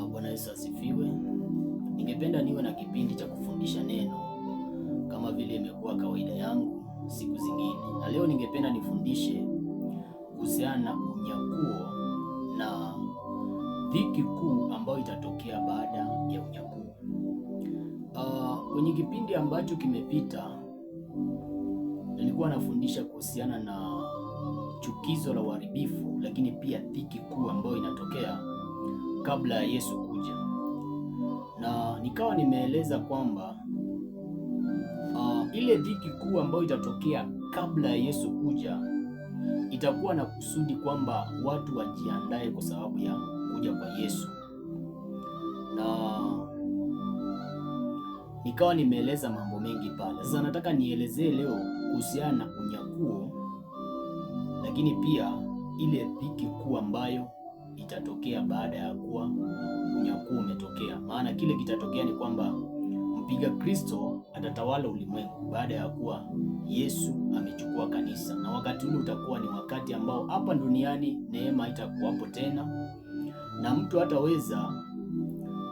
Bwana Yesu asifiwe. Ningependa niwe na kipindi cha kufundisha neno kama vile imekuwa kawaida yangu siku zingine, na leo ningependa nifundishe kuhusiana na unyakuo na dhiki kuu ambayo itatokea baada ya unyakuo. Kwenye kipindi ambacho kimepita nilikuwa nafundisha kuhusiana na chukizo la uharibifu, lakini pia dhiki kuu ambayo inatokea kabla ya Yesu kuja, na nikawa nimeeleza kwamba ile dhiki kuu ambayo itatokea kabla ya Yesu kuja itakuwa na kusudi kwamba watu wajiandae kwa sababu ya kuja kwa Yesu, na nikawa nimeeleza mambo mengi pale. Sasa nataka nielezee leo kuhusiana na unyakuo, lakini pia ile dhiki kuu ambayo itatokea baada ya kuwa unyakuo umetokea. Maana kile kitatokea ni kwamba mpiga Kristo atatawala ulimwengu baada ya kuwa Yesu amechukua kanisa, na wakati ule utakuwa ni wakati ambao hapa duniani neema itakuwapo tena, na mtu hataweza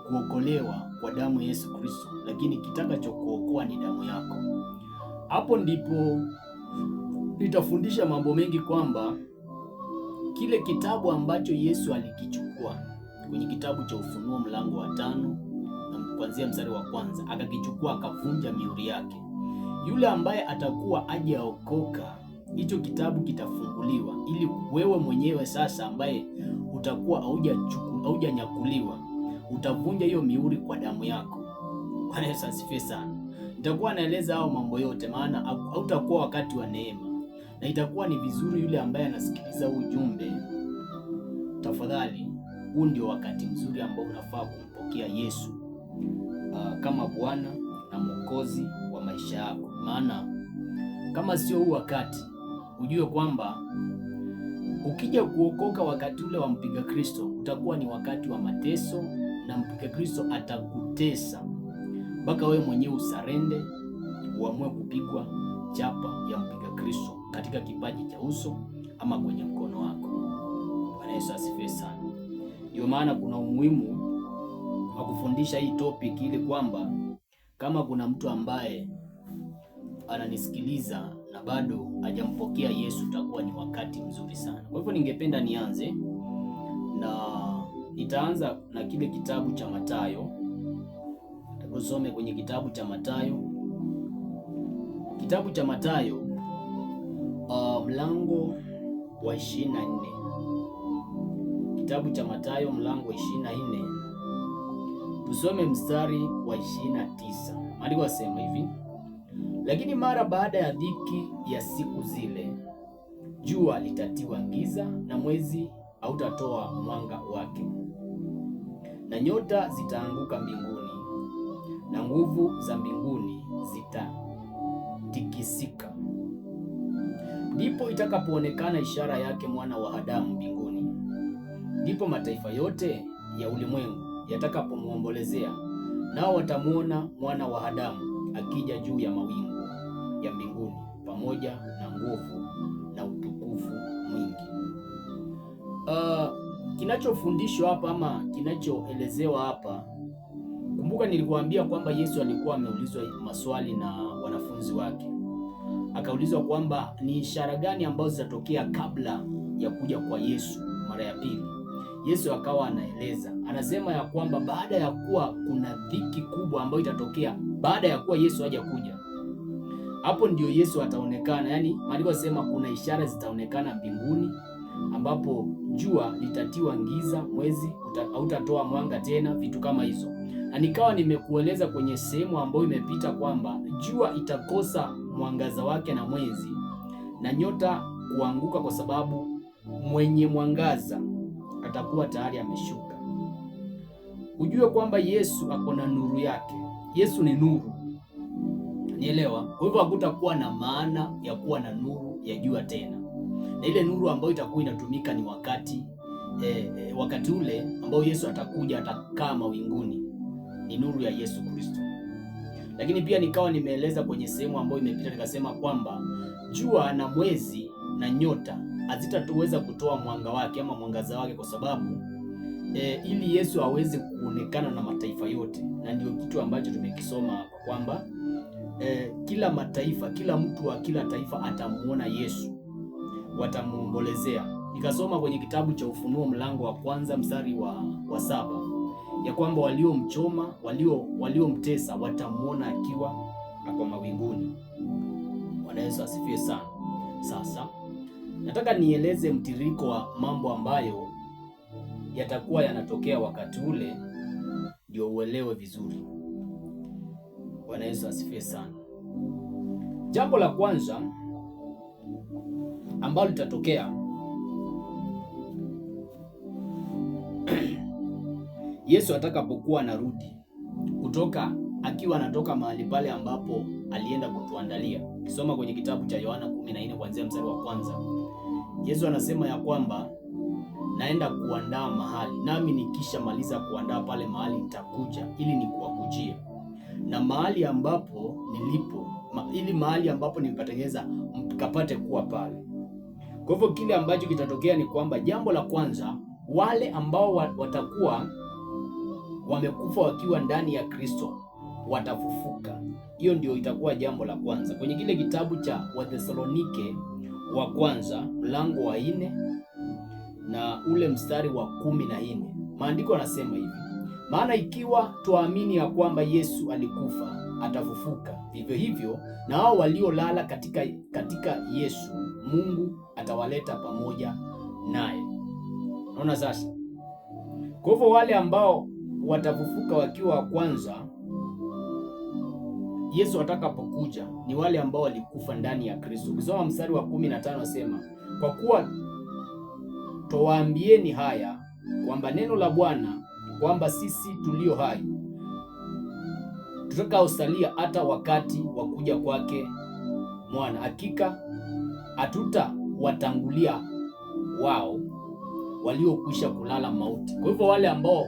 kuokolewa kwa damu ya Yesu Kristo, lakini kitakachokuokoa ni damu yako. Hapo ndipo nitafundisha mambo mengi, kwamba kile kitabu ambacho Yesu alikichukua kwenye kitabu cha Ufunuo mlango wa 5 na kuanzia mstari wa 1, akakichukua akavunja mihuri yake. Yule ambaye atakuwa hajaokoka, hicho kitabu kitafunguliwa ili wewe mwenyewe sasa ambaye utakuwa haujanyakuliwa utavunja hiyo mihuri kwa damu yako. Bwana Yesu asifiwe sana. Nitakuwa naeleza hao mambo yote, maana hautakuwa wakati wa neema, na itakuwa ni vizuri yule ambaye anasikiliza ujumbe, tafadhali, huu ndio wakati mzuri ambao unafaa kumpokea Yesu kama Bwana na Mwokozi wa maisha yako. Maana kama sio huu wakati, ujue kwamba ukija kuokoka wakati ule wa mpiga Kristo, utakuwa ni wakati wa mateso, na mpiga Kristo atakutesa mpaka wewe mwenyewe usarende, uamue kupigwa chapa ya mpiga Kristo katika kipaji cha uso ama kwenye mkono wako. Bwana Yesu asifiwe sana. Ndio maana kuna umuhimu wa kufundisha hii topic, ili kwamba kama kuna mtu ambaye ananisikiliza na bado hajampokea Yesu, utakuwa ni wakati mzuri sana. Kwa hivyo ningependa nianze na nitaanza na kile kitabu cha Mathayo. Tusome kwenye kitabu cha Mathayo, mlango wa 24. Kitabu cha Mathayo mlango wa 24, tusome mstari wa 29. Maandiko yasema hivi: lakini mara baada ya dhiki ya siku zile, jua litatiwa giza na mwezi hautatoa mwanga wake, na nyota zitaanguka mbinguni, na nguvu za mbinguni zitatikisika. Ndipo itakapoonekana ishara yake Mwana wa Adamu mbinguni. Ndipo mataifa yote ya ulimwengu yatakapomwombolezea, nao watamwona Mwana wa Adamu akija juu ya mawingu ya mbinguni pamoja na nguvu na utukufu mwingi. Kinachofundishwa hapa ama kinachoelezewa hapa, kumbuka nilikuambia kwamba Yesu alikuwa ameulizwa maswali na wanafunzi wake. Akaulizwa kwamba ni ishara gani ambazo zitatokea kabla ya kuja kwa Yesu mara ya pili. Yesu akawa anaeleza, anasema ya kwamba baada ya kuwa kuna dhiki kubwa ambayo itatokea baada ya kuwa Yesu haja kuja, hapo ndio Yesu ataonekana. Yaani maandiko yanasema kuna ishara zitaonekana mbinguni, ambapo jua litatiwa giza, mwezi hautatoa mwanga tena, vitu kama hizo. Na nikawa nimekueleza kwenye sehemu ambayo imepita kwamba jua itakosa mwangaza wake na mwezi, na nyota kuanguka, kwa sababu mwenye mwangaza atakuwa tayari ameshuka. Ujue kwamba Yesu ako na nuru yake. Yesu ni nuru, nielewa. Kwa hivyo hakutakuwa na maana ya kuwa na nuru ya jua tena, na ile nuru ambayo itakuwa inatumika ni wakati ule ambao Yesu atakuja, atakaa mawinguni, ni nuru ya Yesu Kristo. Lakini pia nikawa nimeeleza kwenye sehemu ambayo imepita, nikasema kwamba jua na mwezi na nyota hazitatoweza kutoa mwanga wake ama mwangaza wake, kwa sababu ili Yesu aweze kuonekana na mataifa yote, na ndio kitu ambacho tumekisoma hapa kwamba kila mataifa, kila mtu wa kila taifa atamuona Yesu, watamuombolezea. Nikasoma kwenye kitabu cha Ufunuo mlango wa 1 mstari wa 7 ya kwamba waliomchoma, waliomtesa watamuona akiwa kwa mawinguni. Bwana Yesu asifiwe sana. Sasa nataka nieleze mtiririko wa mambo ambayo yatakuwa yanatokea wakati ule, ndio uelewe vizuri. Bwana Yesu asifiwe sana. Jambo la kwanza ambalo litatokea Yesu atakapokuwa anarudi akiwa anatoka mahali pale ambapo alienda kutuandalia. Kisoma kwenye kitabu cha Yohana 14 kuanzia mstari wa 1. Yesu anasema ya kwamba naenda kuandaa mahali, nami nikisha maliza kuandaa pale mahali nitakuja ili nikuwakujie, na mahali ambapo nilipo ili mahali ambapo nimepatengeneza mkapate kuwa pale. Kwa hivyo kile ambacho kitatokea ni kwamba jambo la kwanza, wale ambao watakuwa wamekufa wakiwa ndani ya Kristo watafufuka. Hiyo ndio itakuwa jambo la kwanza. Kwenye kile kitabu cha Wathesalonike wa kwanza mlango wa 4 na ule mstari wa 14, maandiko yanasema hivi: maana ikiwa tuamini ya kwamba Yesu alikufa atafufuka, vivyo hivyo na hao waliolala katika Yesu Mungu atawaleta pamoja naye. Unaona sasa? Kwa hivyo wale ambao watafufuka wakiwa wa kwanza Yesu atakapokuja ni wale ambao walikufa ndani ya Kristo. Ukisoma mstari wa 15 wasema, kwa kuwa towaambieni haya kwamba neno la Bwana kwamba sisi tulio hai tutakaosalia hata wakati wa kuja kwake mwana, hakika hatutawatangulia wao waliokwisha kulala mauti. Kwa hivyo wale ambao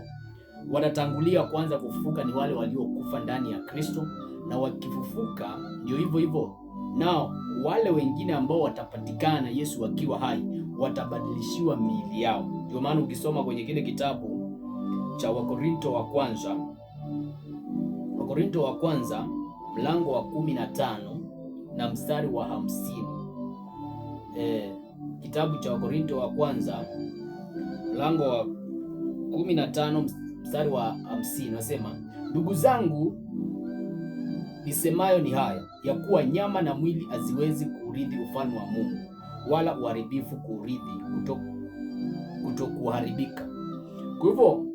watatangulia kwanza kufufuka ni wale waliokufa ndani ya Kristo, na wakifufuka ndio hivyo hivyo nao wale wengine ambao watapatikana Yesu wakiwa hai watabadilishiwa miili yao. Ndio maana ukisoma kwenye kile kitabu cha Wakorinto wa kwanza mlango wa 15 na mstari wa 50. Kitabu cha Wakorinto wa kwanza mlango wa 15 mstari wa 50 nasema, ndugu zangu, nisemayo ni haya, ya kuwa nyama na mwili haziwezi kuurithi ufalme wa Mungu, wala uharibifu kuurithi kutokuharibika. Kwa hivyo,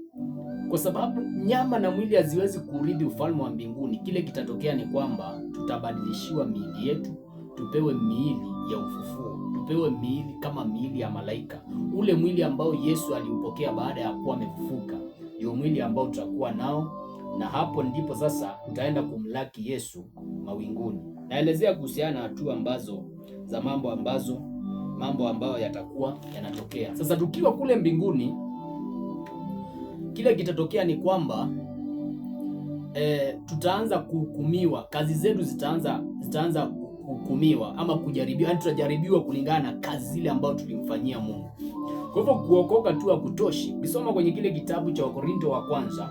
kwa sababu nyama na mwili haziwezi kuurithi ufalme wa mbinguni, kile kitatokea ni kwamba tutabadilishiwa miili yetu, tupewe miili ya ufufuo, tupewe miili kama miili ya malaika. Ule mwili ambao Yesu aliupokea baada ya kuwa amefufuka ndio mwili ambao tutakuwa nao, na hapo ndipo sasa tutaenda kumlaki Yesu mawinguni. Naelezea kuhusiana na hatua za mambo ambayo yatakuwa yanatokea. Sasa tukiwa kule mbinguni, kile kitatokea ni kwamba tutaanza kuhukumiwa, kazi zetu zitaanza kuhukumiwa ama kujaribiwa, yani tutajaribiwa kulingana na kazi zile ambazo tulimfanyia Mungu. Kwa hivyo kuokoka tu hakutoshi. Ukisoma kwenye kile kitabu cha Wakorinto wa kwanza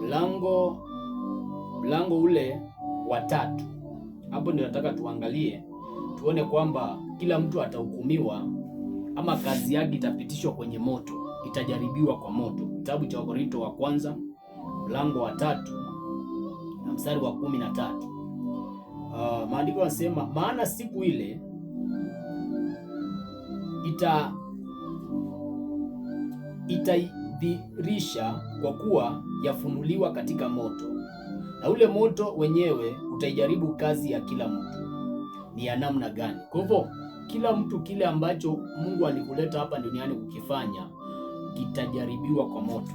mlango ule wa 3, hapo ndio nataka tuangalie tuone kwamba kila mtu atahukumiwa ama kazi yake itapitishwa kwenye moto, itajaribiwa kwa moto. Kitabu cha Wakorinto wa kwanza mlango wa 3 na mstari wa 13. Maandiko yanasema, maana siku ile itaidhirisha kwa kuwa yafunuliwa katika moto, na ule moto wenyewe utaijaribu kazi ya kila mtu ni ya namna gani. Kwa hivyo kila mtu kile ambacho Mungu alikuleta hapa duniani kukifanya kitajaribiwa kwa moto.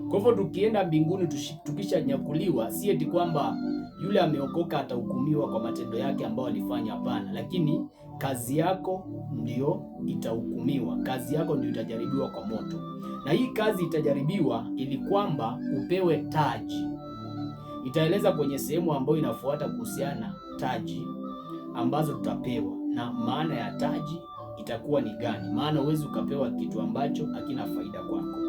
Kwa hivyo tukienda mbinguni, tukishanyakuliwa, si eti kwamba yule ameokoka atahukumiwa kwa matendo yake ambayo alifanya, hapana, lakini kazi yako ndio itahukumiwa, kazi yako ndio itajaribiwa kwa moto. Na hii kazi itajaribiwa ili kwamba upewe taji. Itaeleza kwenye sehemu ambayo inafuata kuhusiana taji ambazo tutapewa, na maana ya taji itakuwa ni gani, maana huwezi ukapewa kitu ambacho hakina faida kwako.